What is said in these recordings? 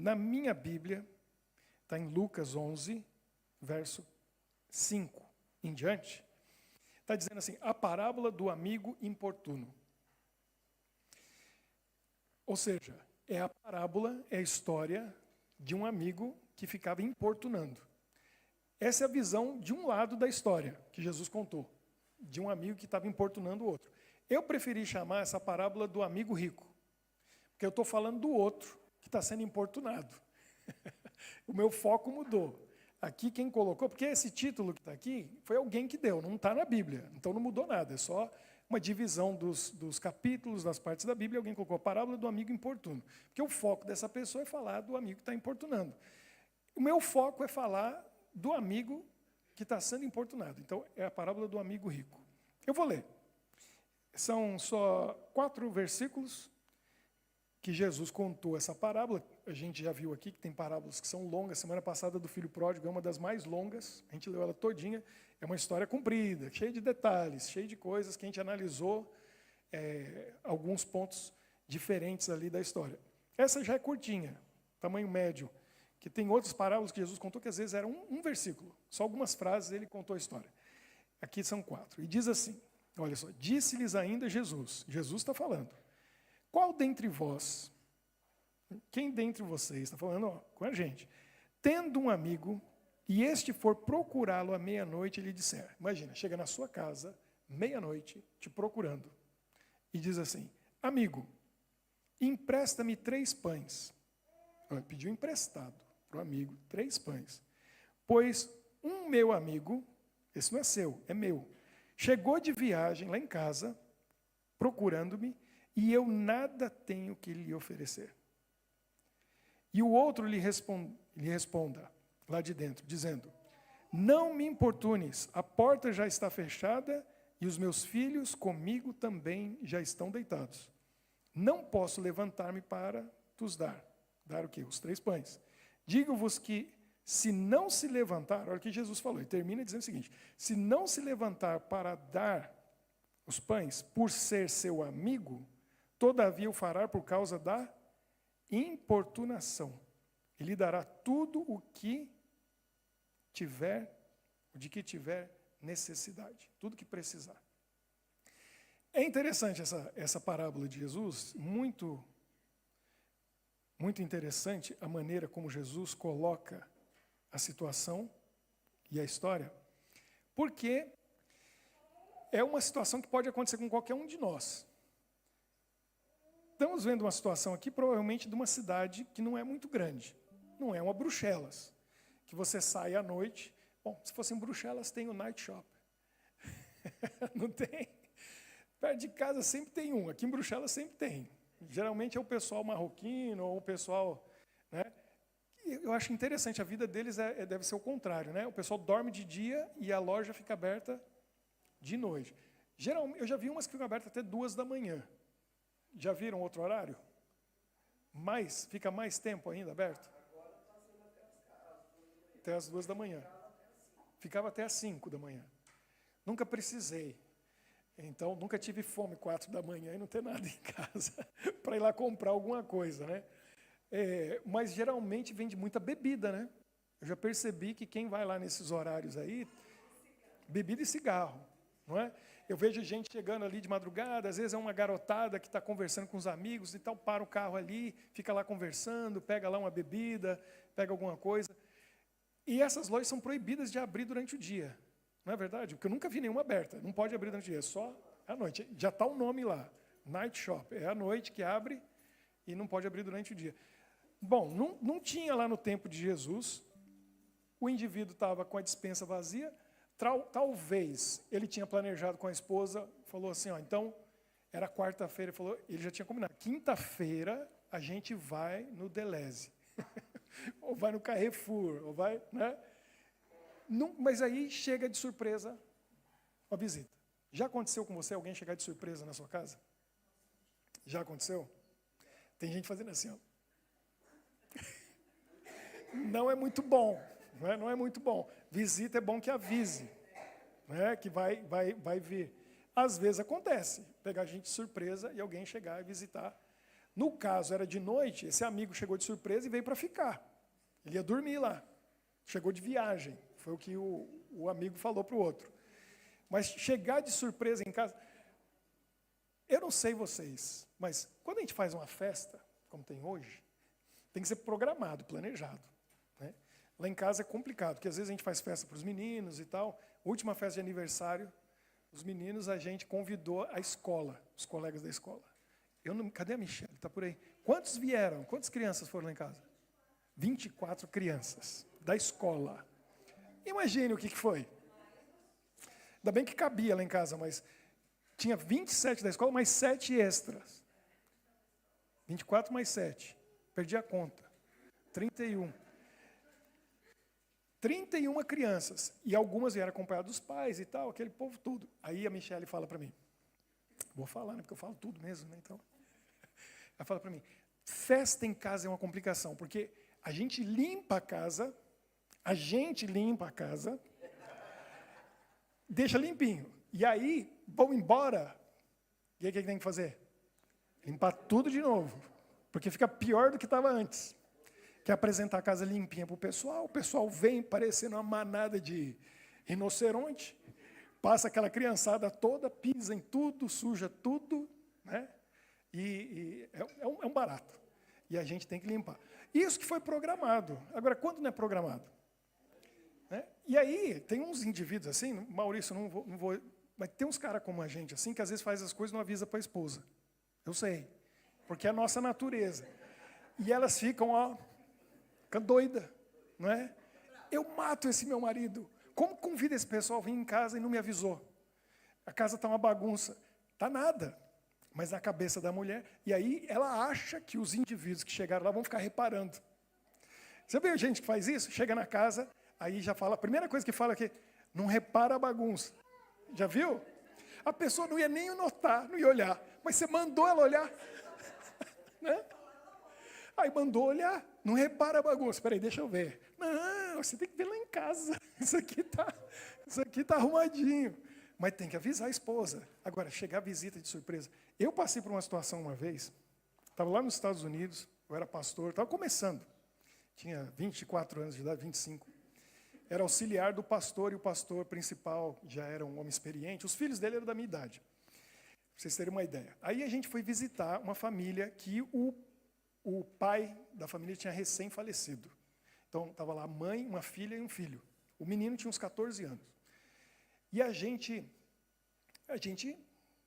Na minha Bíblia, está em Lucas 11, verso 5 em diante, está dizendo assim, a parábola do amigo importuno. Ou seja, é a parábola, é a história de um amigo que ficava importunando. Essa é a visão de um lado da história que Jesus contou, de um amigo que estava importunando o outro. Eu preferi chamar essa parábola do amigo rico, porque eu estou falando do outro que está sendo importunado. O meu foco mudou. Aqui quem colocou, porque esse título que está aqui foi alguém que deu, não está na Bíblia, então não mudou nada, é só uma divisão dos capítulos, das partes da Bíblia, alguém colocou a parábola do amigo importuno. Porque o foco dessa pessoa é falar do amigo que está importunando. O meu foco é falar do amigo que está sendo importunado. Então, é a parábola do amigo rico. Eu vou ler. São só 4 versículos que Jesus contou essa parábola. A gente já viu aqui que tem parábolas que são longas. Semana passada do filho pródigo é uma das mais longas. A gente leu ela todinha. É uma história comprida, cheia de detalhes, cheia de coisas que a gente analisou alguns pontos diferentes ali da história. Essa já é curtinha, tamanho médio, que tem outras parábolas que Jesus contou que às vezes era um versículo. Só algumas frases ele contou a história. Aqui são 4. E diz assim, olha só, disse-lhes ainda Jesus está falando, qual dentre vós, quem dentre vocês, está falando com a gente, tendo um amigo, e este for procurá-lo à meia-noite, ele disser, imagina, chega na sua casa, meia-noite, te procurando, e diz assim, amigo, empresta-me 3 pães. Ele pediu emprestado para o amigo 3 pães, pois um meu amigo, esse não é seu, é meu, chegou de viagem lá em casa, procurando-me, e eu nada tenho que lhe oferecer. E o outro lhe responda, lá de dentro, dizendo, não me importunes, a porta já está fechada, e os meus filhos comigo também já estão deitados. Não posso levantar-me para tos dar. Dar o quê? Os 3 pães. Digo-vos que, se não se levantar, olha o que Jesus falou, ele termina dizendo o seguinte, se não se levantar para dar os pães, por ser seu amigo, todavia o fará por causa da importunação. Ele dará tudo o que tiver, de que tiver necessidade, tudo que precisar. É interessante essa parábola de Jesus, muito interessante a maneira como Jesus coloca a situação e a história, porque é uma situação que pode acontecer com qualquer um de nós. Estamos vendo uma situação aqui, provavelmente, de uma cidade que não é muito grande. Não é uma Bruxelas, que você sai à noite. Bom, se fosse em Bruxelas, tem o night shop. Não tem? Perto de casa sempre tem um. Aqui em Bruxelas sempre tem. Geralmente é o pessoal marroquino ou o pessoal, né? Eu acho interessante, a vida deles deve ser o contrário, né? O pessoal dorme de dia e a loja fica aberta de noite. Geralmente, eu já vi umas que ficam abertas até 2 da manhã. Já viram outro horário? Fica mais tempo ainda aberto? Até as 2 da manhã. Ficava até as 5 da manhã. Nunca precisei. Então, nunca tive fome 4 da manhã e não ter nada em casa para ir lá comprar alguma coisa, né? Mas geralmente vende muita bebida, né? Eu já percebi que quem vai lá nesses horários aí, bebida e cigarro, não é? Eu vejo gente chegando ali de madrugada, às vezes é uma garotada que está conversando com os amigos e tal, para o carro ali, fica lá conversando, pega lá uma bebida, pega alguma coisa. E essas lojas são proibidas de abrir durante o dia. Não é verdade? Porque eu nunca vi nenhuma aberta. Não pode abrir durante o dia, é só à noite. Já está o nome lá, Night Shop. É à noite que abre e não pode abrir durante o dia. Bom, não tinha lá no tempo de Jesus. O indivíduo estava com a despensa vazia. Talvez ele tinha planejado com a esposa, falou assim, então, era quarta-feira, ele já tinha combinado. Quinta-feira a gente vai no Deleuze. Ou vai no Carrefour, ou vai, né? Mas aí chega de surpresa a visita. Já aconteceu com você alguém chegar de surpresa na sua casa? Já aconteceu? Tem gente fazendo assim, ó. Não é muito bom, não é muito bom. Visita é bom que avise, né? Que vai vir. Às vezes acontece, pegar a gente de surpresa e alguém chegar e visitar No caso, era de noite, esse amigo chegou de surpresa e veio para ficar. Ele ia dormir lá. Chegou de viagem. Foi o que o amigo falou para o outro. Mas chegar de surpresa em casa... Eu não sei vocês, mas quando a gente faz uma festa, como tem hoje, tem que ser programado, planejado. Né? Lá em casa é complicado, porque às vezes a gente faz festa para os meninos e tal. Última festa de aniversário, os meninos, a gente convidou a escola, os colegas da escola. Cadê a Michelle? Está por aí. Quantos vieram? Quantas crianças foram lá em casa? 24 crianças da escola. Imagine o que foi. Ainda bem que cabia lá em casa, mas tinha 27 da escola, mais 7 extras. 24 mais 7. Perdi a conta. 31. 31 crianças. E algumas vieram acompanhadas dos pais e tal, aquele povo tudo. Aí a Michelle fala para mim. Vou falar, né? Porque eu falo tudo mesmo, né? Então, ela fala para mim, festa em casa é uma complicação, porque a gente limpa a casa, deixa limpinho. E aí, vão embora, e aí o que tem que fazer? Limpar tudo de novo, porque fica pior do que estava antes. Quer apresentar a casa limpinha para o pessoal vem parecendo uma manada de rinoceronte, passa aquela criançada toda, pisa em tudo, suja tudo, né? E é um barato. E a gente tem que limpar. Isso que foi programado. Agora, quando não é programado? Né? E aí, tem uns indivíduos assim, Maurício, não vou, mas tem uns caras como a gente assim, que às vezes faz as coisas e não avisa para a esposa. Eu sei. Porque é a nossa natureza. E elas ficam, fica doida, não é? Eu mato esse meu marido. Como convida esse pessoal a vir em casa e não me avisou? A casa está uma bagunça. Está nada. Mas na cabeça da mulher. E aí ela acha que os indivíduos que chegaram lá vão ficar reparando. Você vê gente que faz isso? Chega na casa, aí já fala, a primeira coisa que fala é que não repara a bagunça. Já viu? A pessoa não ia nem notar, não ia olhar. Mas você mandou ela olhar. Né? Aí mandou olhar, não repara a bagunça. Espera aí, deixa eu ver. Não, você tem que ver lá em casa. Isso aqui tá arrumadinho. Mas tem que avisar a esposa. Agora, chegar a visita de surpresa. Eu passei por uma situação uma vez, estava lá nos Estados Unidos, eu era pastor, estava começando. Tinha 24 anos de idade, 25. Era auxiliar do pastor, e o pastor principal já era um homem experiente. Os filhos dele eram da minha idade, para vocês terem uma ideia. Aí a gente foi visitar uma família que o pai da família tinha recém-falecido. Então, estava lá a mãe, uma filha e um filho. O menino tinha uns 14 anos. E a gente,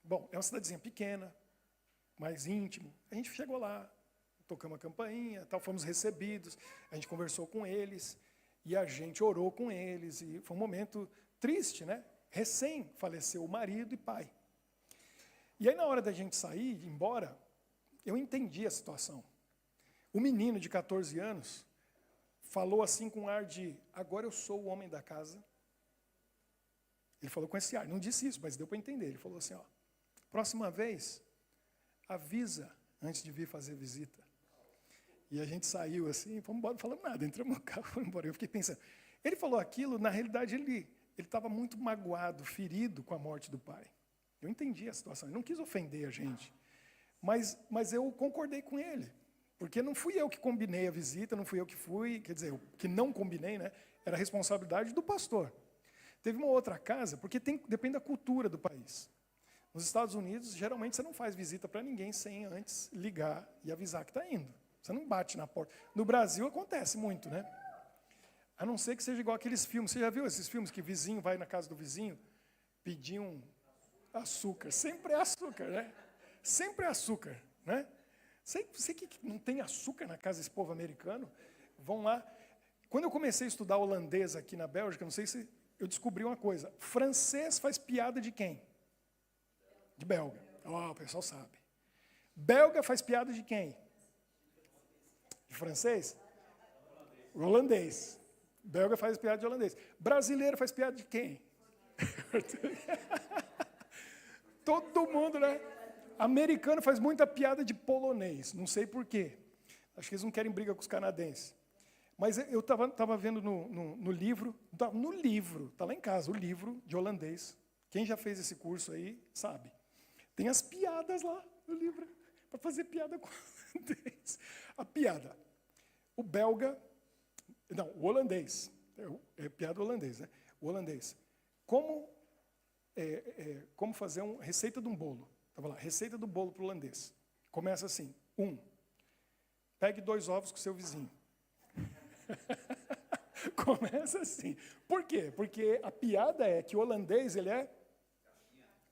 bom, é uma cidadezinha pequena, mais íntimo. A gente chegou lá, tocamos a campainha, tal, fomos recebidos, a gente conversou com eles, e a gente orou com eles, e foi um momento triste, né? Recém faleceu o marido e pai. E aí, na hora da gente sair, ir embora, eu entendi a situação. O menino de 14 anos falou assim com um ar de, agora eu sou o homem da casa. Ele falou com esse ar, não disse isso, mas deu para entender. Ele falou assim, próxima vez, avisa antes de vir fazer visita. E a gente saiu assim, fomos embora, não falamos nada, entramos no carro, fomos embora. Eu fiquei pensando, ele falou aquilo, na realidade ele estava muito magoado, ferido com a morte do pai. Eu entendi a situação, ele não quis ofender a gente. Mas eu concordei com ele, porque não fui eu que combinei a visita, não fui eu que fui, quer dizer, que não combinei, né? Era a responsabilidade do pastor. Teve uma outra casa, porque depende da cultura do país. Nos Estados Unidos, geralmente você não faz visita para ninguém sem antes ligar e avisar que está indo. Você não bate na porta. No Brasil acontece muito, né? A não ser que seja igual aqueles filmes. Você já viu esses filmes que o vizinho vai na casa do vizinho pedir um açúcar? Sempre é açúcar, né? Sempre é açúcar, né? Você que não tem açúcar na casa desse povo americano, vão lá. Quando eu comecei a estudar holandês aqui na Bélgica, não sei se eu descobri uma coisa. Francês faz piada de quem? De belga. O pessoal sabe. Belga faz piada de quem? De francês? Holandês. Belga faz piada de holandês. Brasileiro faz piada de quem? Todo mundo, né? Americano faz muita piada de polonês. Não sei por quê. Acho que eles não querem briga com os canadenses. Mas eu estava vendo no livro, está lá em casa, o livro de holandês. Quem já fez esse curso aí, sabe. Tem as piadas lá no livro. para fazer piada com o holandês. A piada. O belga, não, o holandês. É piada holandês, né? O holandês. Como fazer uma receita de um bolo. Estava lá, receita do bolo para o holandês. Começa assim, 1. Pegue 2 ovos com seu vizinho. Começa assim. Por quê? Porque a piada é que o holandês, ele é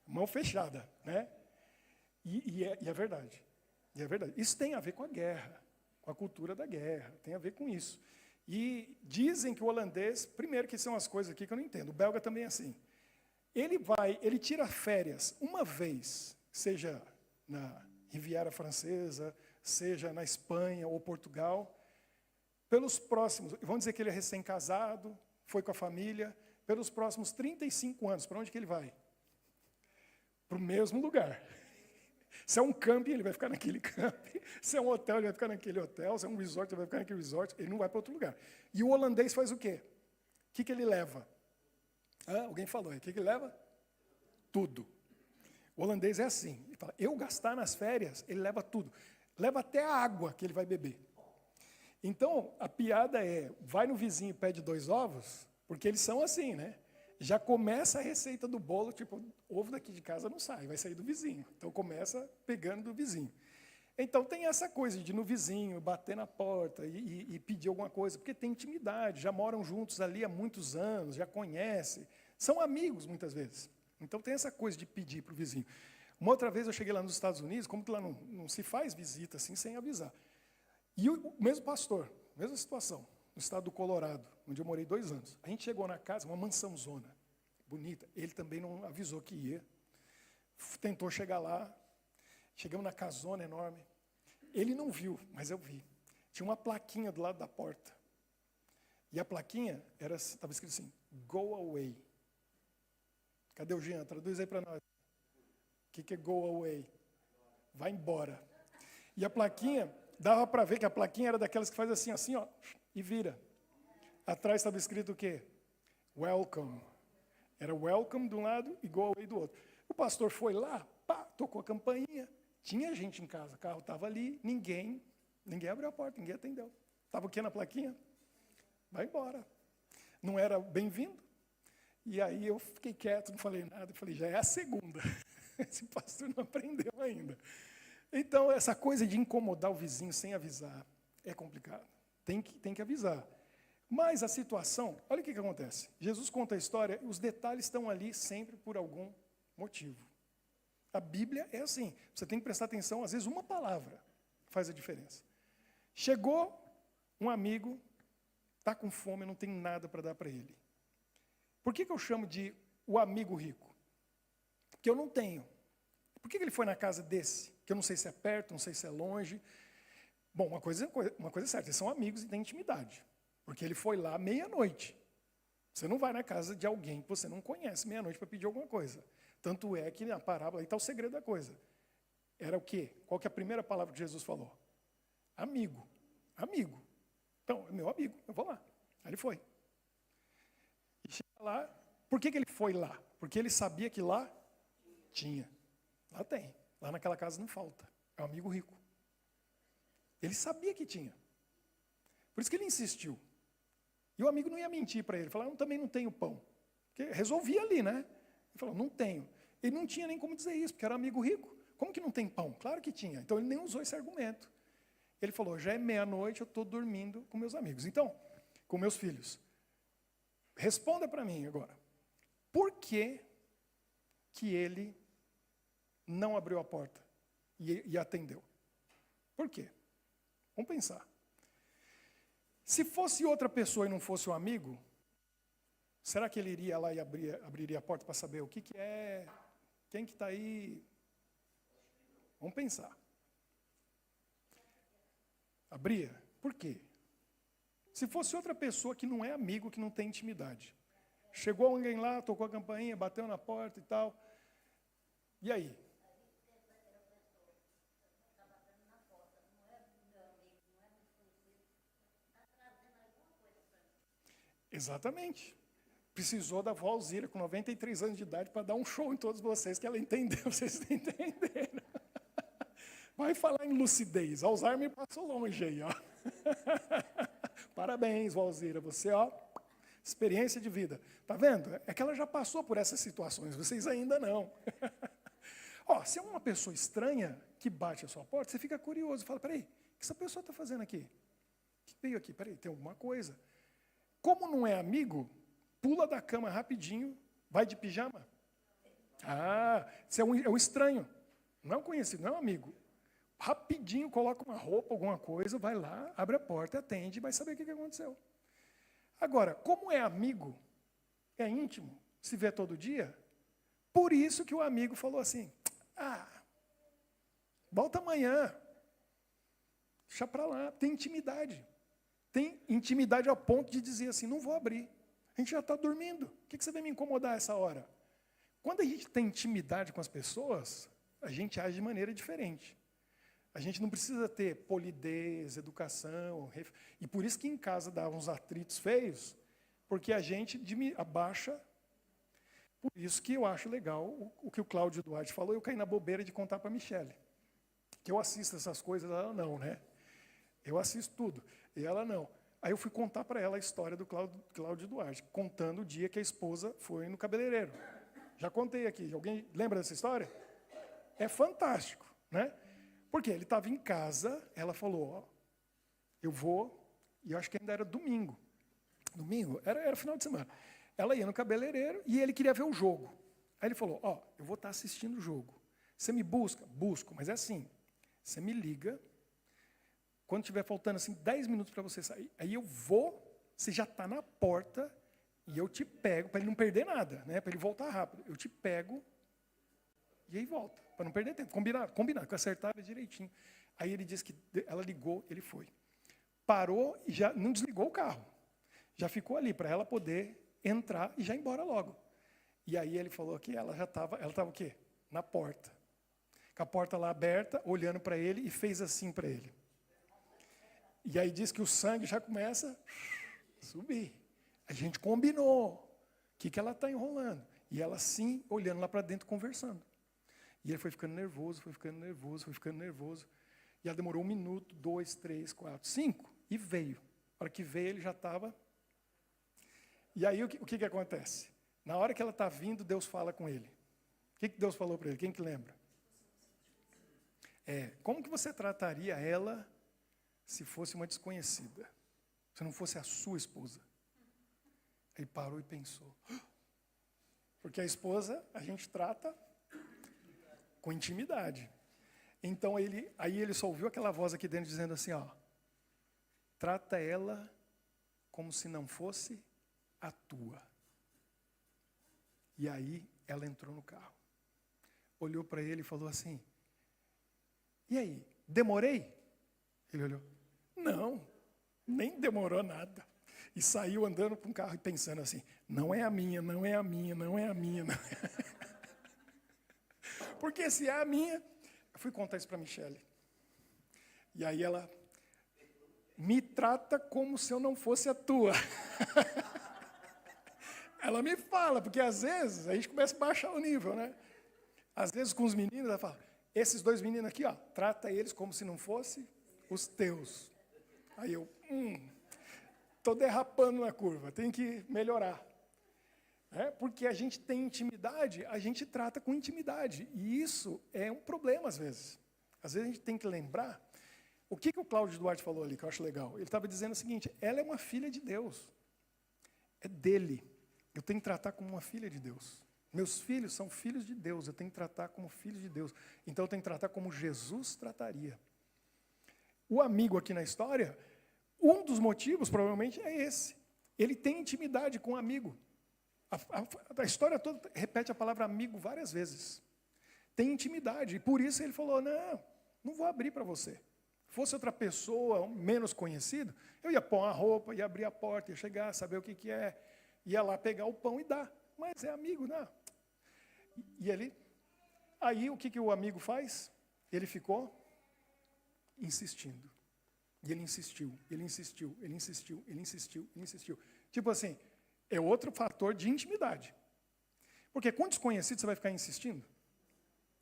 mão fechada, né? E é verdade. E é verdade. Isso tem a ver com a guerra, com a cultura da guerra, tem a ver com isso. E dizem que o holandês, primeiro que são as coisas aqui que eu não entendo, o belga também é assim. Ele tira férias uma vez, seja na Riviera Francesa, seja na Espanha ou Portugal, pelos próximos, vamos dizer que ele é recém-casado, foi com a família, pelos próximos 35 anos, para onde que ele vai? Para o mesmo lugar. Se é um camping, ele vai ficar naquele camping. Se é um hotel, ele vai ficar naquele hotel. Se é um resort, ele vai ficar naquele resort. Ele não vai para outro lugar. E o holandês faz o quê? O que ele leva? Alguém falou aí. O que ele leva? Tudo. O holandês é assim. Ele fala, eu gastar nas férias, ele leva tudo. Leva até a água que ele vai beber. Então, a piada é, vai no vizinho e pede 2 ovos, porque eles são assim, né? Já começa a receita do bolo, tipo, ovo daqui de casa não sai, vai sair do vizinho. Então, começa pegando do vizinho. Então, tem essa coisa de ir no vizinho, bater na porta e pedir alguma coisa, porque tem intimidade, já moram juntos ali há muitos anos, já conhecem, são amigos muitas vezes. Então, tem essa coisa de pedir para o vizinho. Uma outra vez eu cheguei lá nos Estados Unidos, como que lá não se faz visita assim sem avisar. E o mesmo pastor, mesma situação, no estado do Colorado, onde eu morei 2 anos. A gente chegou na casa, uma mansãozona, bonita. Ele também não avisou que ia. Tentou chegar lá. Chegamos na casona enorme. Ele não viu, mas eu vi. Tinha uma plaquinha do lado da porta. E a plaquinha estava escrito assim, go away. Cadê o Jean? Traduz aí para nós. O que é go away? Vai embora. E a plaquinha, dava para ver que a plaquinha era daquelas que faz assim, ó, e vira. Atrás estava escrito o quê? Welcome. Era welcome de um lado e go away do outro. O pastor foi lá, pá, tocou a campainha. Tinha gente em casa, o carro estava ali, ninguém abriu a porta, ninguém atendeu. Estava o quê na plaquinha? Vai embora. Não era bem-vindo. E aí eu fiquei quieto, não falei nada. Eu falei, já é a segunda. Esse pastor não aprendeu ainda. Então, essa coisa de incomodar o vizinho sem avisar é complicado. Tem que avisar. Mas a situação, olha o que acontece. Jesus conta a história, os detalhes estão ali sempre por algum motivo. A Bíblia é assim. Você tem que prestar atenção, às vezes uma palavra faz a diferença. Chegou um amigo, está com fome, não tem nada para dar para ele. Por que eu chamo de o amigo rico? Porque eu não tenho. Por que ele foi na casa desse? Que eu não sei se é perto, não sei se é longe. Bom, uma coisa é certa, eles são amigos e têm intimidade. Porque ele foi lá meia-noite. Você não vai na casa de alguém que você não conhece meia-noite para pedir alguma coisa. Tanto é que na parábola, aí está o segredo da coisa. Era o quê? Qual que é a primeira palavra que Jesus falou? Amigo. Amigo. Então, é meu amigo, eu vou lá. Aí ele foi. E chega lá. Por que ele foi lá? Porque ele sabia que lá tinha. Lá tem. Lá naquela casa não falta. É um amigo rico. Ele sabia que tinha. Por isso que ele insistiu. E o amigo não ia mentir para ele. Falar, eu também não tenho pão. Porque resolvia ali, né? Ele falou, não tenho. Ele não tinha nem como dizer isso, porque era um amigo rico. Como que não tem pão? Claro que tinha. Então ele nem usou esse argumento. Ele falou, já é meia-noite, eu estou dormindo com meus amigos. Então, com meus filhos. Responda para mim agora. Por que ele não abriu a porta e atendeu? Por quê? Vamos pensar. Se fosse outra pessoa e não fosse um amigo, será que ele iria lá e abriria a porta para saber o que é? Quem que está aí? Vamos pensar. Abria? Por quê? Se fosse outra pessoa que não é amigo, que não tem intimidade. Chegou alguém lá, tocou a campainha, bateu na porta e tal. E aí? Exatamente. Precisou da avó Alzira, com 93 anos de idade, para dar um show em todos vocês, que ela entendeu, vocês entenderam. Vai falar em lucidez. Alzheimer passou longe aí, ó. Parabéns, Valzira. Você, ó, experiência de vida. Tá vendo? É que ela já passou por essas situações, vocês ainda não. Ó, se é uma pessoa estranha que bate a sua porta, você fica curioso. Fala, peraí, o que essa pessoa está fazendo aqui? O que veio aqui? Peraí, tem alguma coisa. Como não é amigo, pula da cama rapidinho, vai de pijama. Ah, você é um estranho. Não é um conhecido, não é um amigo. Rapidinho coloca uma roupa, alguma coisa, vai lá, abre a porta, atende e vai saber o que aconteceu. Agora, como é amigo, é íntimo, se vê todo dia, por isso que o amigo falou assim, volta amanhã, deixa para lá, tem intimidade. Tem intimidade ao ponto de dizer assim, não vou abrir, a gente já está dormindo, o que você vem me incomodar essa hora? Quando a gente tem intimidade com as pessoas, a gente age de maneira diferente. A gente não precisa ter polidez, educação, e por isso que em casa dá uns atritos feios, porque a gente abaixa. Por isso que eu acho legal o que o Cláudio Duarte falou, eu caí na bobeira de contar para a Michele. Que eu assisto essas coisas, ela não, né? Eu assisto tudo, e ela não. Aí eu fui contar para ela a história do Cláudio Duarte, contando o dia que a esposa foi no cabeleireiro. Já contei aqui, alguém lembra dessa história? É fantástico, né? Porque ele estava em casa, ela falou, ó, eu vou, e eu acho que ainda era domingo. Domingo? Era final de semana. Ela ia no cabeleireiro e ele queria ver o jogo. Aí ele falou, ó, eu vou estar assistindo o jogo. Você me busca? Busco, mas é assim, você me liga, quando tiver faltando assim 10 minutos para você sair, aí eu vou, você já está na porta, e eu te pego, para ele não perder nada, né, para ele voltar rápido. Eu te pego, e aí volta, para não perder tempo. Combinado, que eu acertava direitinho. Aí ele disse que ela ligou, ele foi. Parou e já não desligou o carro. Já ficou ali para ela poder entrar e já ir embora logo. E aí ele falou que ela estava o quê? Na porta. Com a porta lá aberta, olhando para ele e fez assim para ele. E aí diz que o sangue já começa a subir. A gente combinou. O que ela está enrolando? E ela sim, olhando lá para dentro, conversando. E ele foi ficando nervoso, foi ficando nervoso, foi ficando nervoso. E ela demorou 1 minuto, 2, 3, 4, 5, e veio. A hora que veio, ele já estava... E aí, o que acontece? Na hora que ela está vindo, Deus fala com ele. O que Deus falou para ele? Quem que lembra? Como que você trataria ela se fosse uma desconhecida? Se não fosse a sua esposa? Ele parou e pensou. Porque a esposa, a gente trata com intimidade. Então, aí ele só ouviu aquela voz aqui dentro dizendo assim, ó, trata ela como se não fosse a tua. E aí, ela entrou no carro. Olhou para ele e falou assim, e aí, demorei? Ele olhou, não, nem demorou nada. E saiu andando com o carro e pensando assim, não é a minha, não é a minha, não é a minha. Não é. Porque se é a minha, eu fui contar isso para a Michele. E aí ela me trata como se eu não fosse a tua. Ela me fala, porque às vezes a gente começa a baixar o nível, né? Às vezes com os meninos, ela fala, esses 2 meninos aqui, ó, trata eles como se não fosse os teus. Aí eu, estou derrapando na curva, tenho que melhorar. Porque a gente tem intimidade, a gente trata com intimidade. E isso é um problema às vezes. Às vezes a gente tem que lembrar. O que o Cláudio Duarte falou ali, que eu acho legal? Ele estava dizendo o seguinte, ela é uma filha de Deus. É dele. Eu tenho que tratar como uma filha de Deus. Meus filhos são filhos de Deus, eu tenho que tratar como filhos de Deus. Então eu tenho que tratar como Jesus trataria. O amigo aqui na história, um dos motivos provavelmente é esse. Ele tem intimidade com o amigo. A história toda repete a palavra amigo várias vezes. Tem intimidade, e por isso ele falou, não vou abrir para você. Se fosse outra pessoa, menos conhecido, eu ia pôr uma roupa, ia abrir a porta, ia chegar, saber o que é, ia lá pegar o pão e dar. Mas é amigo, não. E aí o que o amigo faz? Ele ficou insistindo. E ele insistiu, ele insistiu, ele insistiu, ele insistiu, ele insistiu. Tipo assim, é outro fator de intimidade. Porque com desconhecido você vai ficar insistindo?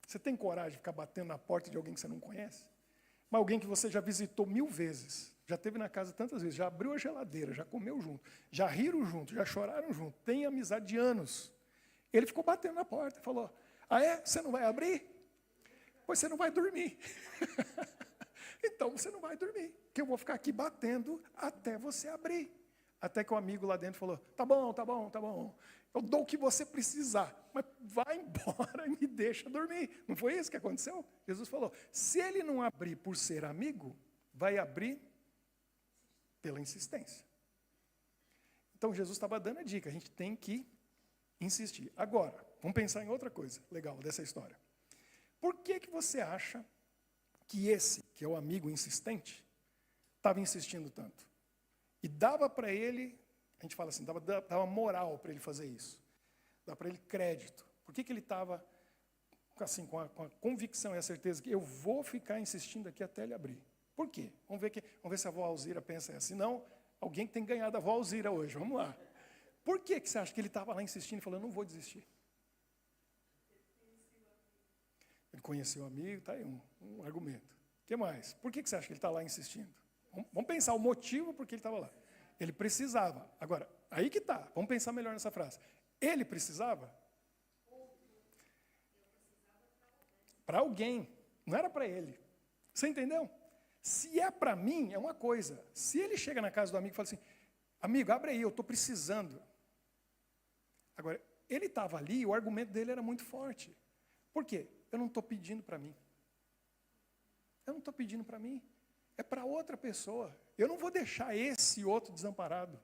Você tem coragem de ficar batendo na porta de alguém que você não conhece? Mas alguém que você já visitou 1000 vezes, já esteve na casa tantas vezes, já abriu a geladeira, já comeu junto, já riram junto, já choraram junto, tem amizade de anos. Ele ficou batendo na porta e falou, ah é? Você não vai abrir? Pois você não vai dormir. Então você não vai dormir, que eu vou ficar aqui batendo até você abrir. Até que o amigo lá dentro falou, tá bom, tá bom, tá bom. Eu dou o que você precisar, mas vai embora e me deixa dormir. Não foi isso que aconteceu? Jesus falou, se ele não abrir por ser amigo, vai abrir pela insistência. Então Jesus estava dando a dica, a gente tem que insistir. Agora, vamos pensar em outra coisa legal dessa história. Por que você acha que esse, que é o amigo insistente, estava insistindo tanto? E dava para ele, a gente fala assim, dava moral para ele fazer isso. Dava para ele crédito. Por que ele estava assim, com a convicção e a certeza que eu vou ficar insistindo aqui até ele abrir? Por quê? Vamos ver se a avó Alzira pensa assim. Não, alguém que tem ganhado a avó Alzira hoje. Vamos lá. Por que você acha que ele estava lá insistindo e falou, não vou desistir? Ele conheceu o amigo, está aí um argumento. O que mais? Por que você acha que ele está lá insistindo? Vamos pensar o motivo por que ele estava lá. Ele precisava. Agora, aí que está. Vamos pensar melhor nessa frase. Ele precisava? Para alguém. Não era para ele. Você entendeu? Se é para mim, é uma coisa. Se ele chega na casa do amigo e fala assim, amigo, abre aí, eu estou precisando. Agora, ele estava ali e o argumento dele era muito forte. Por quê? Eu não estou pedindo para mim. Eu não estou pedindo para mim. É para outra pessoa. Eu não vou deixar esse outro desamparado.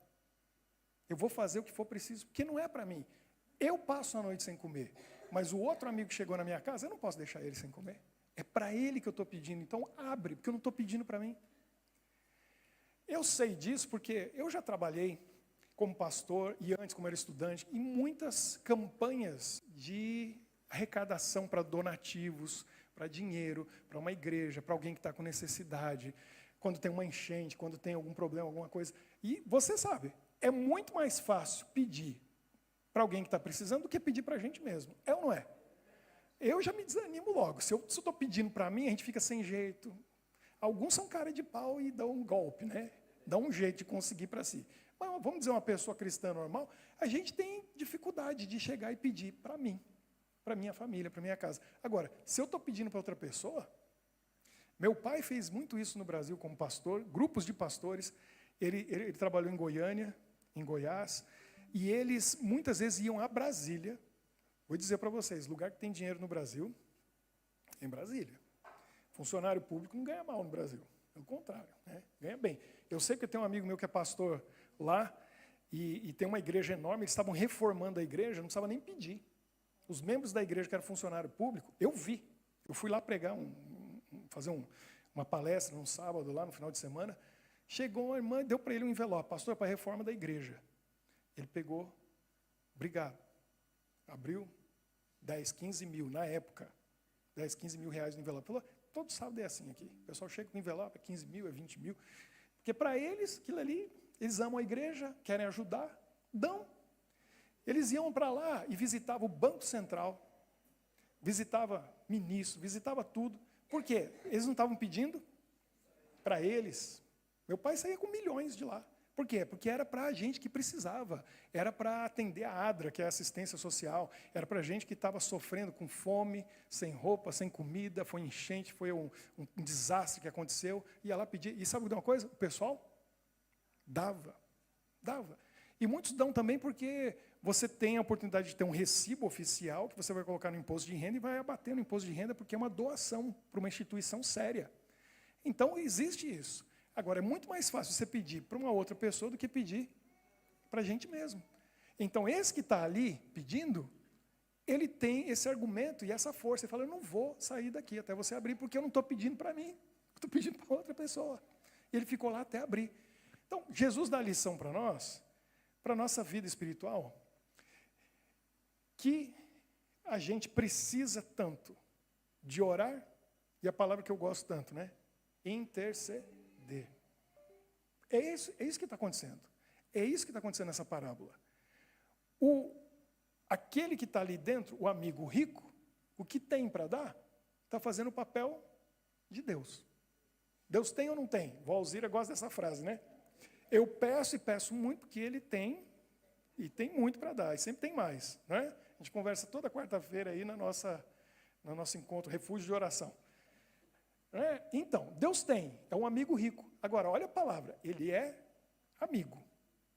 Eu vou fazer o que for preciso, porque não é para mim. Eu passo a noite sem comer, mas o outro amigo que chegou na minha casa, eu não posso deixar ele sem comer. É para ele que eu estou pedindo, então abre, porque eu não estou pedindo para mim. Eu sei disso porque eu já trabalhei como pastor e antes como era estudante em muitas campanhas de arrecadação para donativos, para dinheiro, para uma igreja, para alguém que está com necessidade, quando tem uma enchente, quando tem algum problema, alguma coisa. E você sabe, é muito mais fácil pedir para alguém que está precisando do que pedir para a gente mesmo. É ou não é? Eu já me desanimo logo. Se eu estou pedindo para mim, a gente fica sem jeito. Alguns são cara de pau e dão um golpe, né? Dão um jeito de conseguir para si. Mas vamos dizer, uma pessoa cristã normal, a gente tem dificuldade de chegar e pedir para mim, para minha família, para minha casa. Agora, se eu estou pedindo para outra pessoa, meu pai fez muito isso no Brasil como pastor, grupos de pastores, ele trabalhou em Goiânia, em Goiás, e eles muitas vezes iam a Brasília. Vou dizer para vocês, lugar que tem dinheiro no Brasil, é em Brasília. Funcionário público não ganha mal no Brasil, pelo contrário, né? Ganha bem. Eu sei que tem um amigo meu que é pastor lá, e tem uma igreja enorme, eles estavam reformando a igreja, não precisava nem pedir. Os membros da igreja que eram funcionário público, eu vi. Eu fui lá pregar, fazer uma palestra num sábado, lá no final de semana. Chegou uma irmã e deu para ele um envelope, pastor, para a reforma da igreja. Ele pegou, obrigado. Abriu 10, 15 mil, na época. 10, 15 mil reais no envelope. Falou, todo sábado é assim aqui. O pessoal chega com envelope, é 15 mil, é 20 mil. Porque para eles, aquilo ali, eles amam a igreja, querem ajudar, dão. Eles iam para lá e visitavam o Banco Central, visitava ministro, visitava tudo. Por quê? Eles não estavam pedindo para eles. Meu pai saía com milhões de lá. Por quê? Porque era para a gente que precisava. Era para atender a ADRA, que é a assistência social. Era para a gente que estava sofrendo com fome, sem roupa, sem comida. Foi enchente, foi um desastre que aconteceu. Ia lá pedir. E sabe de uma coisa? O pessoal dava. E muitos dão também porque você tem a oportunidade de ter um recibo oficial que você vai colocar no imposto de renda e vai abater no imposto de renda porque é uma doação para uma instituição séria. Então, existe isso. Agora, é muito mais fácil você pedir para uma outra pessoa do que pedir para a gente mesmo. Então, esse que está ali pedindo, ele tem esse argumento e essa força. Ele fala, eu não vou sair daqui até você abrir, porque eu não estou pedindo para mim, estou pedindo para outra pessoa. E ele ficou lá até abrir. Então, Jesus dá a lição para nós, para a nossa vida espiritual, que a gente precisa tanto de orar, e a palavra que eu gosto tanto, né? Interceder. É isso que está acontecendo. É isso que está acontecendo nessa parábola. Aquele que está ali dentro, o amigo rico, o que tem para dar, está fazendo o papel de Deus. Deus tem ou não tem? O Alzira gosta dessa frase, né? Eu peço e peço muito porque Ele tem, e tem muito para dar, e sempre tem mais, né? A gente conversa toda quarta-feira aí no nosso encontro, refúgio de oração. Então, Deus tem, é um amigo rico. Agora, olha a palavra, Ele é amigo.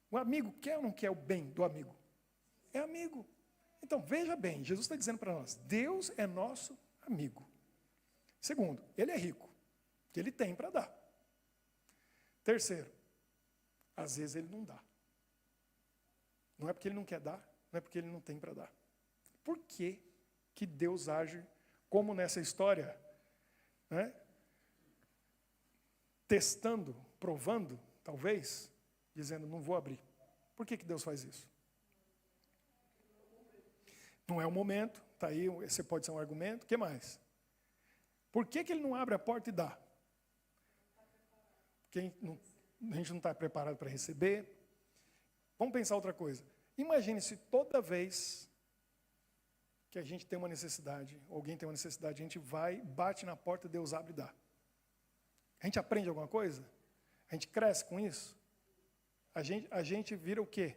O amigo quer ou não quer o bem do amigo? É amigo. Então, veja bem, Jesus está dizendo para nós, Deus é nosso amigo. Segundo, Ele é rico, que Ele tem para dar. Terceiro, às vezes Ele não dá. Não é porque Ele não quer dar, não é porque Ele não tem para dar. Por que que Deus age como nessa história, né? Testando, provando, talvez, dizendo, não vou abrir. Por que que Deus faz isso? Não é o momento, está aí, esse pode ser um argumento. O que mais? Por que que Ele não abre a porta e dá? Porque a gente não está preparado para receber. Vamos pensar outra coisa. Imagine se toda vez que a gente tem uma necessidade, alguém tem uma necessidade, a gente vai, bate na porta, Deus abre e dá. A gente aprende alguma coisa? A gente cresce com isso? A gente vira o quê?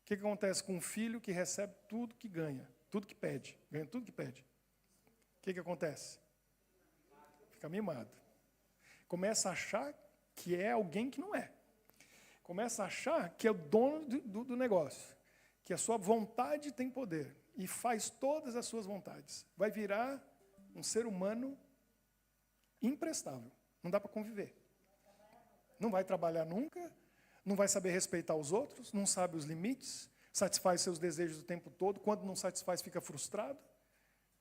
O que acontece com um filho que recebe tudo que ganha, tudo que pede, ganha tudo que pede? O que acontece? Fica mimado. Começa a achar que é alguém que não é. Começa a achar que é o dono do negócio, que a sua vontade tem poder e faz todas as suas vontades. Vai virar um ser humano imprestável. Não dá para conviver. Não vai trabalhar nunca, não vai saber respeitar os outros, não sabe os limites, satisfaz seus desejos o tempo todo. Quando não satisfaz, fica frustrado,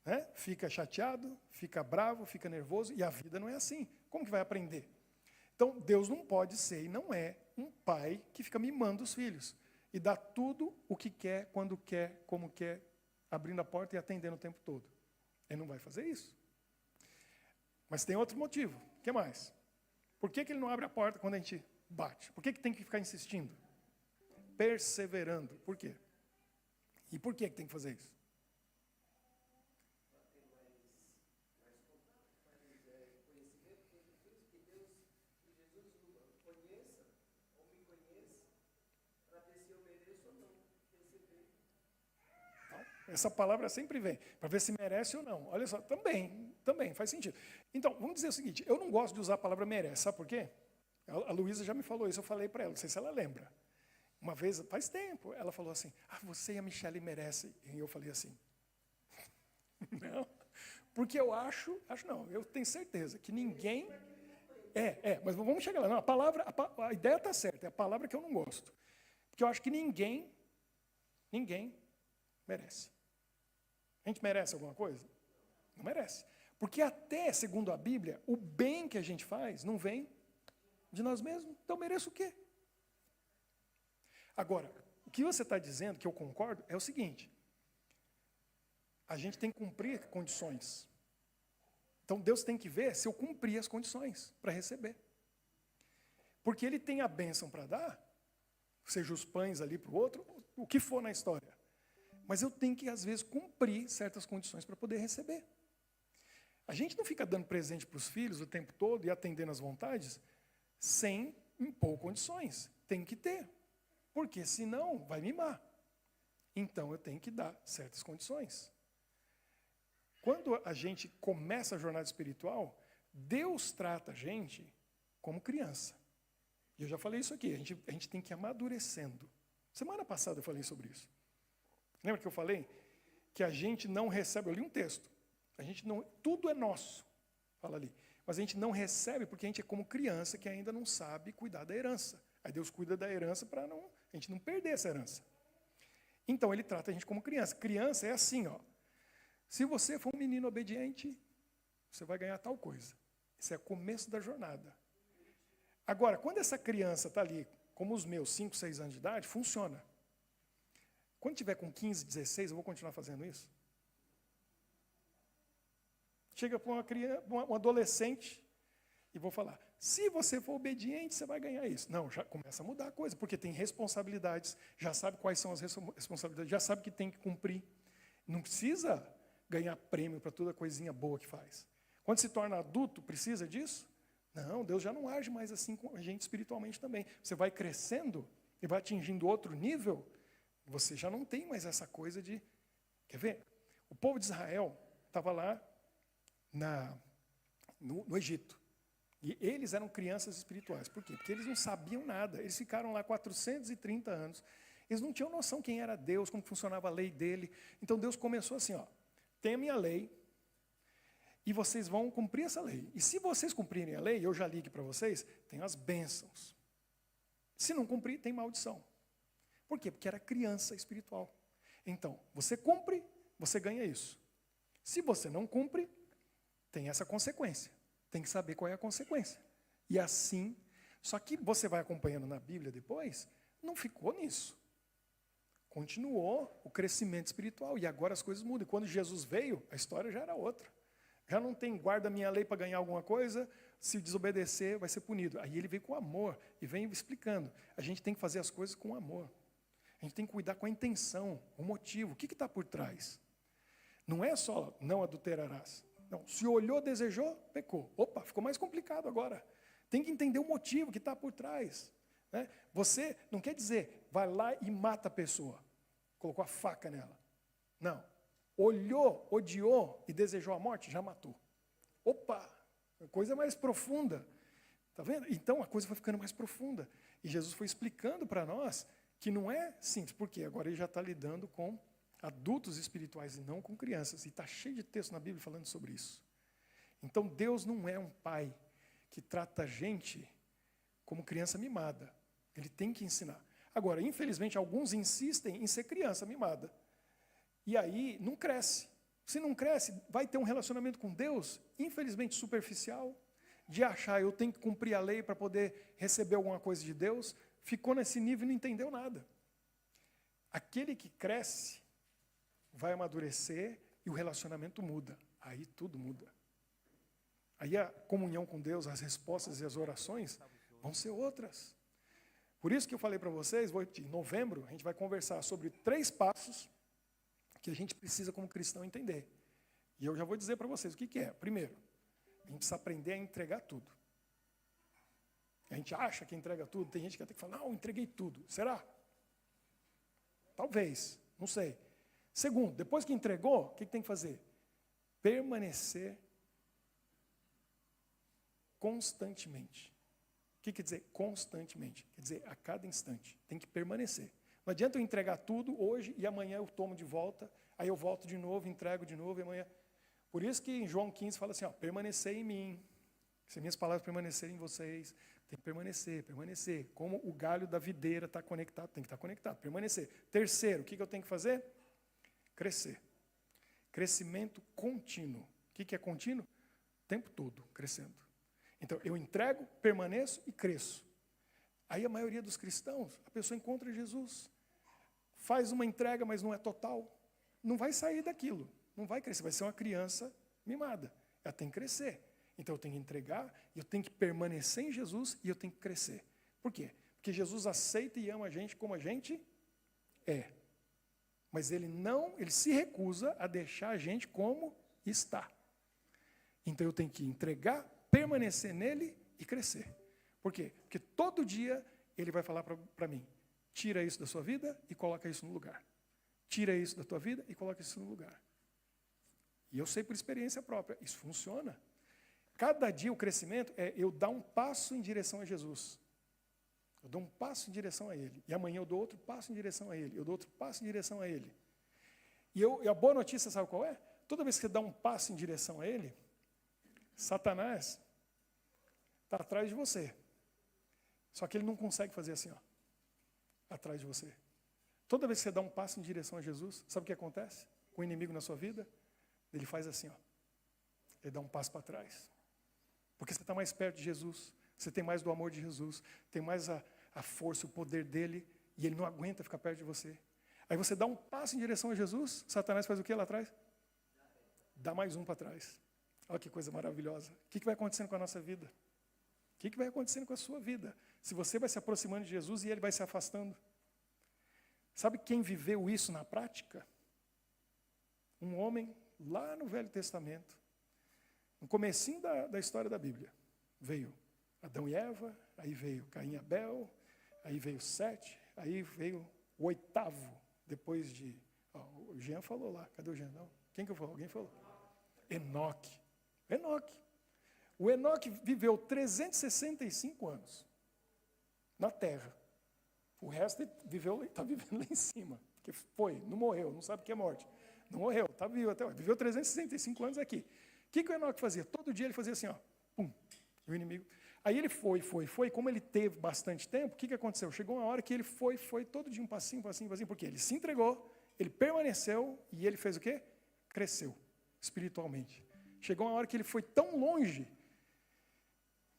né? Fica chateado, fica bravo, fica nervoso. E a vida não é assim. Como que vai aprender? Então, Deus não pode ser e não é um pai que fica mimando os filhos e dá tudo o que quer, quando quer, como quer, abrindo a porta e atendendo o tempo todo. Ele não vai fazer isso. Mas tem outro motivo. O que mais? Por que Ele não abre a porta quando a gente bate? Por que tem que ficar insistindo? Perseverando. Por quê? E por que tem que fazer isso? Essa palavra sempre vem, para ver se merece ou não. Olha só, também, faz sentido. Então, vamos dizer o seguinte, eu não gosto de usar a palavra merece, sabe por quê? A Luísa já me falou isso, eu falei para ela, não sei se ela lembra. Uma vez, faz tempo, ela falou assim, você e a Michele merecem. E eu falei assim, não, porque eu acho não, eu tenho certeza que ninguém... mas vamos chegar lá. Não, a ideia está certa, é a palavra que eu não gosto. Porque eu acho que ninguém merece. A gente merece alguma coisa? Não merece. Porque até, segundo a Bíblia, o bem que a gente faz não vem de nós mesmos. Então, mereço o quê? Agora, o que você está dizendo, que eu concordo, é o seguinte. A gente tem que cumprir condições. Então, Deus tem que ver se eu cumprir as condições para receber. Porque Ele tem a bênção para dar, seja os pães ali para o outro, o que for na história. Mas eu tenho que, às vezes, cumprir certas condições para poder receber. A gente não fica dando presente para os filhos o tempo todo e atendendo às vontades sem impor condições. Tem que ter. Porque senão vai mimar. Então eu tenho que dar certas condições. Quando a gente começa a jornada espiritual, Deus trata a gente como criança. E eu já falei isso aqui, a gente tem que ir amadurecendo. Semana passada eu falei sobre isso. Lembra que eu falei? Que a gente não recebe, eu li um texto, tudo é nosso, fala ali, mas a gente não recebe porque a gente é como criança que ainda não sabe cuidar da herança. Aí Deus cuida da herança para a gente não perder essa herança. Então Ele trata a gente como criança. Criança é assim, ó. Se você for um menino obediente, você vai ganhar tal coisa. Isso é o começo da jornada. Agora, quando essa criança está ali, como os meus 5, 6 anos de idade, funciona. Quando tiver com 15, 16, eu vou continuar fazendo isso? Chega para uma criança, um adolescente, e vou falar, se você for obediente, você vai ganhar isso. Não, já começa a mudar a coisa, porque tem responsabilidades, já sabe quais são as responsabilidades, já sabe que tem que cumprir. Não precisa ganhar prêmio para toda coisinha boa que faz. Quando se torna adulto, precisa disso? Não, Deus já não age mais assim com a gente espiritualmente também. Você vai crescendo e vai atingindo outro nível, você já não tem mais essa coisa de... Quer ver? O povo de Israel estava lá no Egito. E eles eram crianças espirituais. Por quê? Porque eles não sabiam nada. Eles ficaram lá 430 anos. Eles não tinham noção quem era Deus, como funcionava a lei dele. Então Deus começou assim, ó, tem a minha lei, e vocês vão cumprir essa lei. E se vocês cumprirem a lei, eu já li aqui para vocês, tem as bênçãos. Se não cumprir, tem maldição. Por quê? Porque era criança espiritual. Então, você cumpre, você ganha isso. Se você não cumpre, tem essa consequência. Tem que saber qual é a consequência. E assim, só que você vai acompanhando na Bíblia depois, não ficou nisso. Continuou o crescimento espiritual. E agora as coisas mudam. E quando Jesus veio, a história já era outra. Já não tem guarda minha lei para ganhar alguma coisa, se desobedecer vai ser punido. Aí ele veio com amor e vem explicando. A gente tem que fazer as coisas com amor. A gente tem que cuidar com a intenção, o motivo. O que está por trás? Não é só não adulterarás. Não, se olhou, desejou, pecou. Opa, ficou mais complicado agora. Tem que entender o motivo que está por trás. Né? Você não quer dizer, vai lá e mata a pessoa. Colocou a faca nela. Não. Olhou, odiou e desejou a morte, já matou. Opa, coisa mais profunda. Está vendo? Então a coisa foi ficando mais profunda. E Jesus foi explicando para nós que não é simples, porque agora ele já está lidando com adultos espirituais e não com crianças. E está cheio de texto na Bíblia falando sobre isso. Então Deus não é um pai que trata a gente como criança mimada. Ele tem que ensinar. Agora, infelizmente, alguns insistem em ser criança mimada. E aí não cresce. Se não cresce, vai ter um relacionamento com Deus, infelizmente superficial, de achar eu tenho que cumprir a lei para poder receber alguma coisa de Deus. Ficou nesse nível e não entendeu nada. Aquele que cresce vai amadurecer e o relacionamento muda. Aí tudo muda. Aí a comunhão com Deus, as respostas e as orações vão ser outras. Por isso que eu falei para vocês, em novembro, a gente vai conversar sobre 3 passos que a gente precisa como cristão entender. E eu já vou dizer para vocês o que é. Primeiro, a gente precisa aprender a entregar tudo. A gente acha que entrega tudo, tem gente que até que fala, não, eu entreguei tudo. Será? Talvez, não sei. Segundo, depois que entregou, o que tem que fazer? Permanecer constantemente. O que quer dizer constantemente? Quer dizer, a cada instante. Tem que permanecer. Não adianta eu entregar tudo hoje e amanhã eu tomo de volta, aí eu volto de novo, entrego de novo e amanhã... Por isso que em João 15 fala assim, ó, permanecer em mim. Se minhas palavras permanecerem em vocês, tem que permanecer, permanecer. Como o galho da videira está conectado, tem que estar conectado, permanecer. Terceiro, o que eu tenho que fazer? Crescer. Crescimento contínuo. O que é contínuo? O tempo todo, crescendo. Então, eu entrego, permaneço e cresço. Aí a maioria dos cristãos, a pessoa encontra Jesus, faz uma entrega, mas não é total. Não vai sair daquilo, não vai crescer, vai ser uma criança mimada. Ela tem que crescer. Então eu tenho que entregar, eu tenho que permanecer em Jesus e eu tenho que crescer. Por quê? Porque Jesus aceita e ama a gente como a gente é. Mas ele se recusa a deixar a gente como está. Então eu tenho que entregar, permanecer nele e crescer. Por quê? Porque todo dia ele vai falar para mim, tira isso da sua vida e coloca isso no lugar. Tira isso da tua vida e coloca isso no lugar. E eu sei por experiência própria, isso funciona. Cada dia o crescimento é eu dar um passo em direção a Jesus. Eu dou um passo em direção a Ele. E amanhã eu dou outro passo em direção a Ele. Eu dou outro passo em direção a Ele. E a boa notícia, sabe qual é? Toda vez que você dá um passo em direção a Ele, Satanás está atrás de você. Só que ele não consegue fazer assim, ó, atrás de você. Toda vez que você dá um passo em direção a Jesus, sabe o que acontece com o inimigo na sua vida? Ele faz assim, ó. Ele dá um passo para trás. Porque você está mais perto de Jesus, você tem mais do amor de Jesus, tem mais a força, o poder dele, e ele não aguenta ficar perto de você. Aí você dá um passo em direção a Jesus, Satanás faz o que lá atrás? Dá mais um para trás. Olha que coisa maravilhosa. O que vai acontecendo com a nossa vida? O que vai acontecendo com a sua vida? Se você vai se aproximando de Jesus e ele vai se afastando. Sabe quem viveu isso na prática? Um homem lá no Velho Testamento, no comecinho da história da Bíblia. Veio Adão e Eva, aí veio Caim e Abel, aí veio Sete, aí veio o oitavo, depois de... o Jean falou lá, cadê o Jean? Não. Quem que eu falou? Alguém falou? Enoque. O Enoque viveu 365 anos na terra. O resto está vivendo lá em cima. Porque não morreu, não sabe o que é morte. Não morreu, está vivo até hoje. Viveu 365 anos aqui. O que o Enoque fazia? Todo dia ele fazia assim, ó, pum, o inimigo. Aí ele foi. Como ele teve bastante tempo, o que aconteceu? Chegou uma hora que ele foi todo dia um passinho, porque ele se entregou, ele permaneceu e ele fez o quê? Cresceu espiritualmente. Chegou uma hora que ele foi tão longe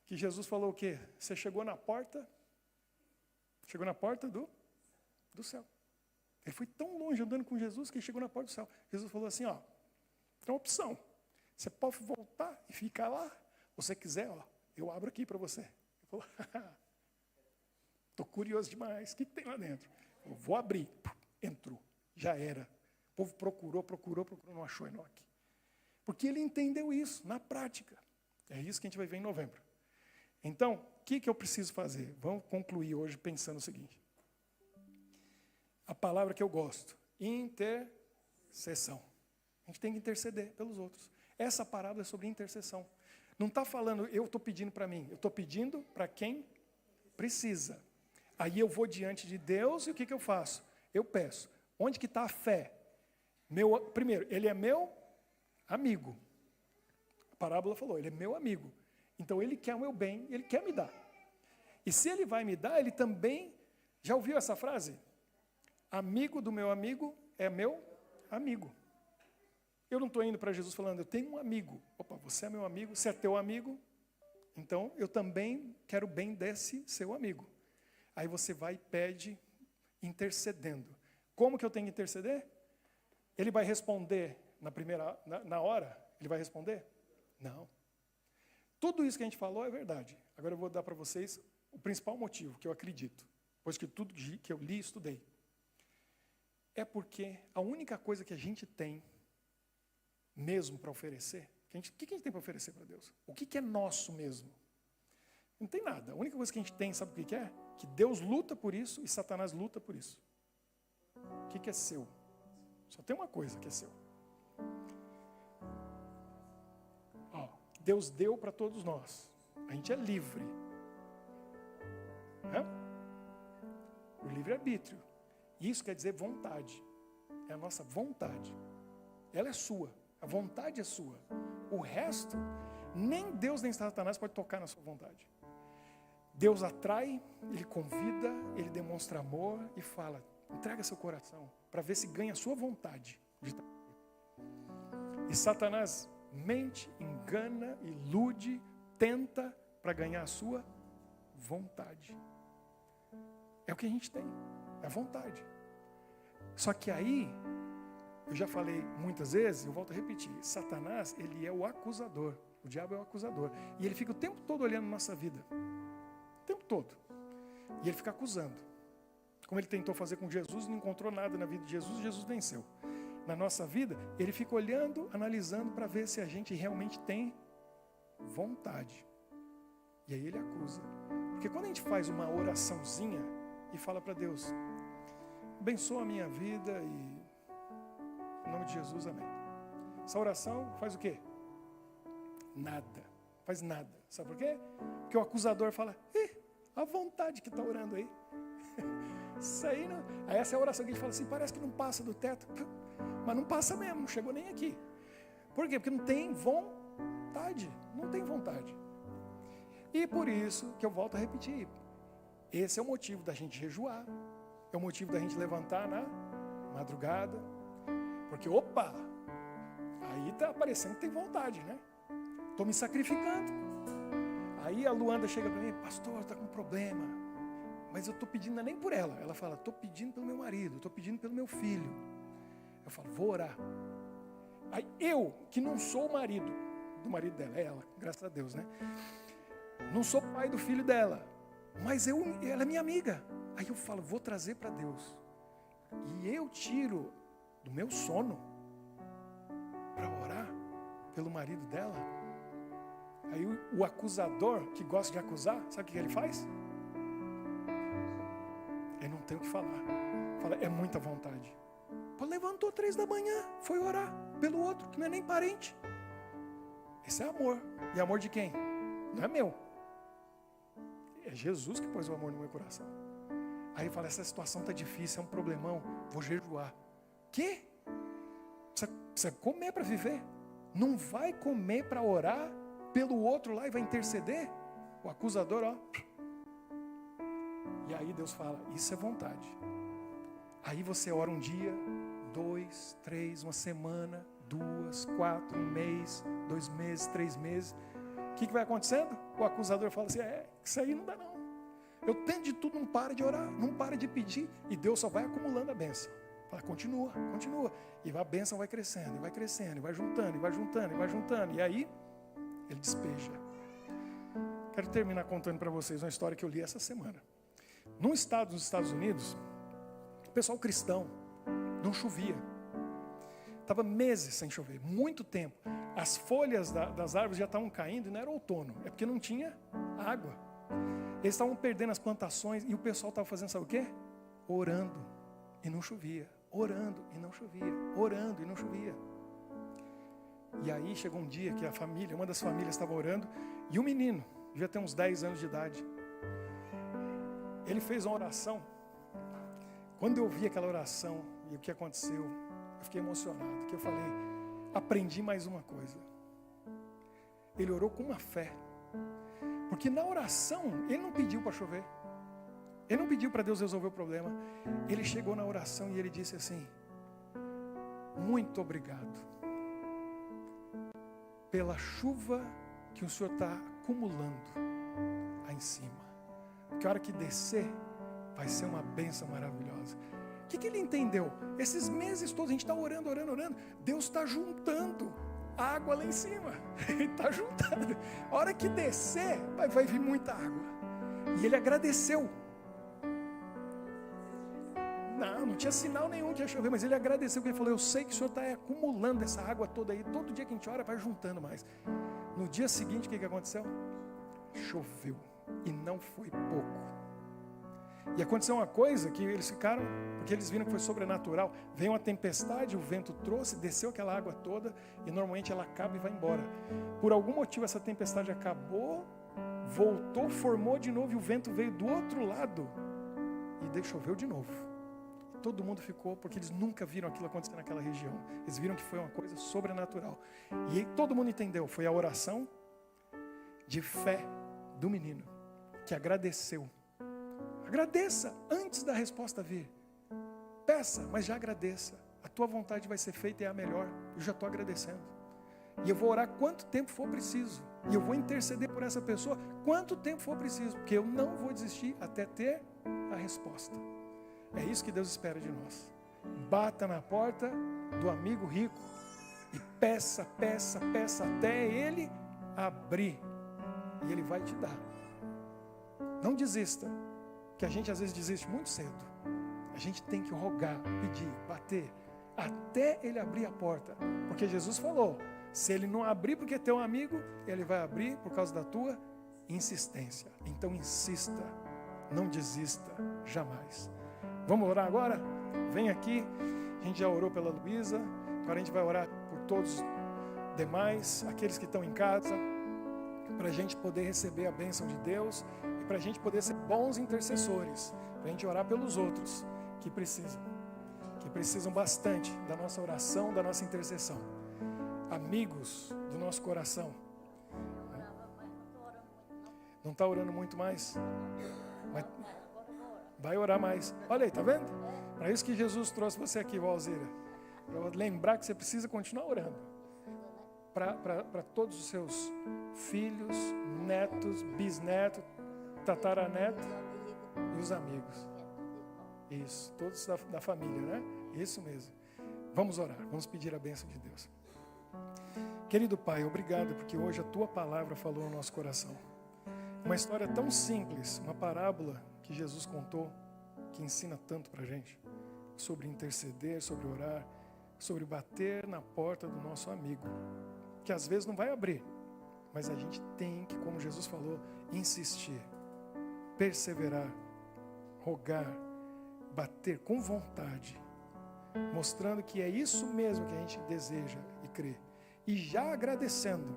que Jesus falou o quê? Você chegou na porta do céu. Ele foi tão longe andando com Jesus que ele chegou na porta do céu. Jesus falou assim, ó, tem uma opção. Você pode voltar e ficar lá. Se você quiser, ó, eu abro aqui para você. Ele falou, estou curioso demais. O que tem lá dentro? Eu vou abrir. Entrou. Já era. O povo procurou, não achou Enoque. Porque ele entendeu isso na prática. É isso que a gente vai ver em novembro. Então, o que eu preciso fazer? Vamos concluir hoje pensando o seguinte. A palavra que eu gosto, intercessão. A gente tem que interceder pelos outros. Essa parábola é sobre intercessão. Não está falando, eu estou pedindo para mim, eu estou pedindo para quem precisa. Aí eu vou diante de Deus e o que eu faço? Eu peço. Onde que está a fé? Primeiro, ele é meu amigo. A parábola falou, ele é meu amigo. Então ele quer o meu bem, ele quer me dar. E se ele vai me dar, ele também... Já ouviu essa frase? Amigo do meu amigo é meu amigo. Eu não estou indo para Jesus falando, eu tenho um amigo. Opa, você é meu amigo, você é teu amigo, então eu também quero o bem desse seu amigo. Aí você vai e pede intercedendo. Como que eu tenho que interceder? Ele vai responder na hora? Ele vai responder? Não. Tudo isso que a gente falou é verdade. Agora eu vou dar para vocês o principal motivo que eu acredito, pois que tudo que eu li e estudei. É porque a única coisa que a gente tem mesmo para oferecer, o que a gente tem para oferecer para Deus? O que é nosso mesmo? Não tem nada. A única coisa que a gente tem, sabe o que é? Que Deus luta por isso e Satanás luta por isso. O que é seu? Só tem uma coisa que é seu. Deus deu para todos nós. A gente é livre. O livre-arbítrio. Isso quer dizer vontade. É a nossa vontade. Ela é sua. A vontade é sua. O resto, nem Deus nem Satanás pode tocar na sua vontade. Deus atrai, Ele convida, Ele demonstra amor e fala, entrega seu coração para ver se ganha a sua vontade. E Satanás mente, engana, ilude, tenta para ganhar a sua vontade. É o que a gente tem, é a vontade. Só que aí, eu já falei muitas vezes, eu volto a repetir, Satanás, ele é o acusador, o diabo é o acusador. E ele fica o tempo todo olhando a nossa vida, o tempo todo. E ele fica acusando. Como ele tentou fazer com Jesus, não encontrou nada na vida de Jesus, Jesus venceu. Na nossa vida, ele fica olhando, analisando para ver se a gente realmente tem vontade. E aí ele acusa. Porque quando a gente faz uma oraçãozinha e fala para Deus, abençoa a minha vida e em nome de Jesus, amém. Essa oração faz o quê? Nada. Faz nada. Sabe por quê? Porque o acusador fala, a vontade que está orando aí. Isso aí não... Aí essa é a oração que a gente fala assim, parece que não passa do teto. Mas não passa mesmo, não chegou nem aqui. Por quê? Porque não tem vontade. Não tem vontade. E por isso que eu volto a repetir. Esse é o motivo da gente jejuar. É o motivo da gente levantar na madrugada. Porque, opa, aí está aparecendo que tem vontade, né? Estou me sacrificando. Aí a Luanda chega para mim, pastor, está com um problema. Mas eu estou pedindo não é nem por ela. Ela fala, estou pedindo pelo meu marido, estou pedindo pelo meu filho. Eu falo, vou orar. Aí eu, que não sou o marido do marido dela, é ela, graças a Deus, né? Não sou pai do filho dela, mas ela é minha amiga. Aí eu falo, vou trazer para Deus. E eu tiro do meu sono para pelo marido dela. Aí o acusador, que gosta de acusar, sabe o que ele faz? Ele não tem o que falar. Fala, é muita vontade. Pô, levantou 3 da manhã, foi orar pelo outro, que não é nem parente. Esse é amor. E amor de quem? Não é meu. É Jesus que pôs o amor no meu coração. Aí ele fala, essa situação está difícil, é um problemão, vou jejuar. Quê? Precisa comer para viver. Não vai comer para orar pelo outro lá e vai interceder? O acusador, ó. E aí Deus fala, isso é vontade. Aí você ora um dia, 2, 3, uma semana, 2, 4, 1 mês, 2 meses, 3 meses. O que vai acontecendo? O acusador fala assim, isso aí não dá não. Eu tento de tudo, não para de orar, não para de pedir. E Deus só vai acumulando a bênção. Fala, continua, continua. E a bênção vai crescendo, e vai crescendo, e vai juntando, e vai juntando, e vai juntando. E aí, ele despeja. Quero terminar contando para vocês uma história que eu li essa semana. Num estado dos Estados Unidos, o pessoal cristão, não chovia. Estava meses sem chover, muito tempo. As folhas das árvores já estavam caindo e não era outono, é porque não tinha água. Eles estavam perdendo as plantações e o pessoal estava fazendo, sabe o quê? Orando e não chovia, orando e não chovia, orando e não chovia. E aí chegou um dia que a família, uma das famílias estava orando e o menino, devia ter uns 10 anos de idade, ele fez uma oração. Quando eu vi aquela oração e o que aconteceu, eu fiquei emocionado, porque eu falei, aprendi mais uma coisa. Ele orou com uma fé, porque na oração ele não pediu para chover, ele não pediu para Deus resolver o problema. Ele chegou na oração e ele disse assim, muito obrigado pela chuva que o Senhor está acumulando aí em cima, porque a hora que descer vai ser uma bênção maravilhosa. O que ele entendeu? Esses meses todos a gente está orando, orando, orando. Deus está juntando água lá em cima. Ele está juntando. A hora que descer, vai vir muita água. E ele agradeceu. Não tinha sinal nenhum que ia chover, mas ele agradeceu, porque ele falou, eu sei que o Senhor está acumulando essa água toda aí. Todo dia que a gente ora, vai juntando mais. No dia seguinte, o que aconteceu? Choveu. E não foi pouco. E aconteceu uma coisa que eles ficaram, porque eles viram que foi sobrenatural. Veio uma tempestade, o vento trouxe, desceu aquela água toda, e normalmente ela acaba e vai embora. Por algum motivo essa tempestade acabou, voltou, formou de novo, e o vento veio do outro lado, e choveu de novo. Todo mundo ficou, porque eles nunca viram aquilo acontecer naquela região. Eles viram que foi uma coisa sobrenatural. E aí todo mundo entendeu, foi a oração de fé do menino, que agradeceu. Agradeça antes da resposta vir. Peça, mas já agradeça. A tua vontade vai ser feita e é a melhor. Eu já estou agradecendo. E eu vou orar quanto tempo for preciso. E eu vou interceder por essa pessoa quanto tempo for preciso. Porque eu não vou desistir até ter a resposta. É isso que Deus espera de nós. Bata na porta do amigo rico e peça, peça, peça até ele abrir. E ele vai te dar. Não desista. Que a gente às vezes desiste muito cedo. A gente tem que rogar, pedir, bater, até ele abrir a porta. Porque Jesus falou, se ele não abrir porque é teu amigo, ele vai abrir por causa da tua insistência. Então insista, não desista, jamais. Vamos orar agora? Vem aqui, a gente já orou pela Luísa, agora a gente vai orar por todos os demais, aqueles que estão em casa, para a gente poder receber a bênção de Deus, para a gente poder ser bons intercessores, para a gente orar pelos outros que precisam bastante da nossa oração, da nossa intercessão. Amigos do nosso coração. Não está orando muito mais? Vai orar mais. Olha aí, tá vendo? Para isso que Jesus trouxe você aqui, Valzira. Para lembrar que você precisa continuar orando. Para todos os seus filhos, netos, bisnetos, tataraneto e os amigos. Isso, todos da família, né? Isso mesmo. Vamos orar, vamos pedir a bênção de Deus. Querido Pai, obrigado porque hoje a Tua palavra falou no nosso coração. Uma história tão simples, uma parábola que Jesus contou, que ensina tanto pra gente, sobre interceder, sobre orar, sobre bater na porta do nosso amigo. que às vezes não vai abrir, mas a gente tem que, como Jesus falou, insistir, perseverar, rogar, bater com vontade, mostrando que é isso mesmo que a gente deseja e crê, e já agradecendo,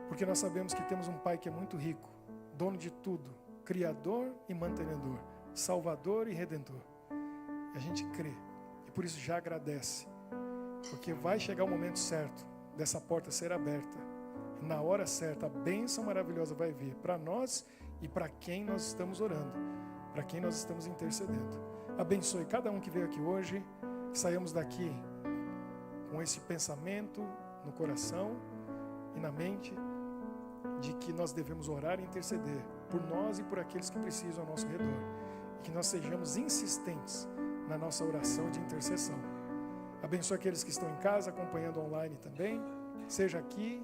porque nós sabemos que temos um Pai que é muito rico, dono de tudo, Criador e mantenedor, Salvador e Redentor. A gente crê e por isso já agradece, porque vai chegar o momento certo dessa porta ser aberta. Na hora certa, a bênção maravilhosa vai vir para nós e para quem nós estamos orando, para quem nós estamos intercedendo. Abençoe cada um que veio aqui hoje, que saímos daqui com esse pensamento no coração e na mente, de que nós devemos orar e interceder por nós e por aqueles que precisam ao nosso redor. E que nós sejamos insistentes na nossa oração de intercessão. Abençoe aqueles que estão em casa, acompanhando online também, seja aqui,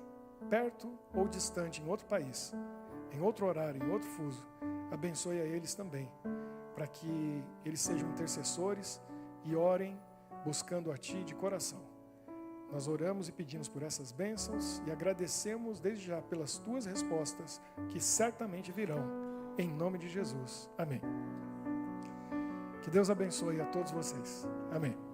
perto ou distante, em outro país, em outro horário, em outro fuso. Abençoe a eles também, para que eles sejam intercessores e orem buscando a Ti de coração. Nós oramos e pedimos por essas bênçãos e agradecemos desde já pelas Tuas respostas, que certamente virão, em nome de Jesus. Amém. Que Deus abençoe a todos vocês. Amém.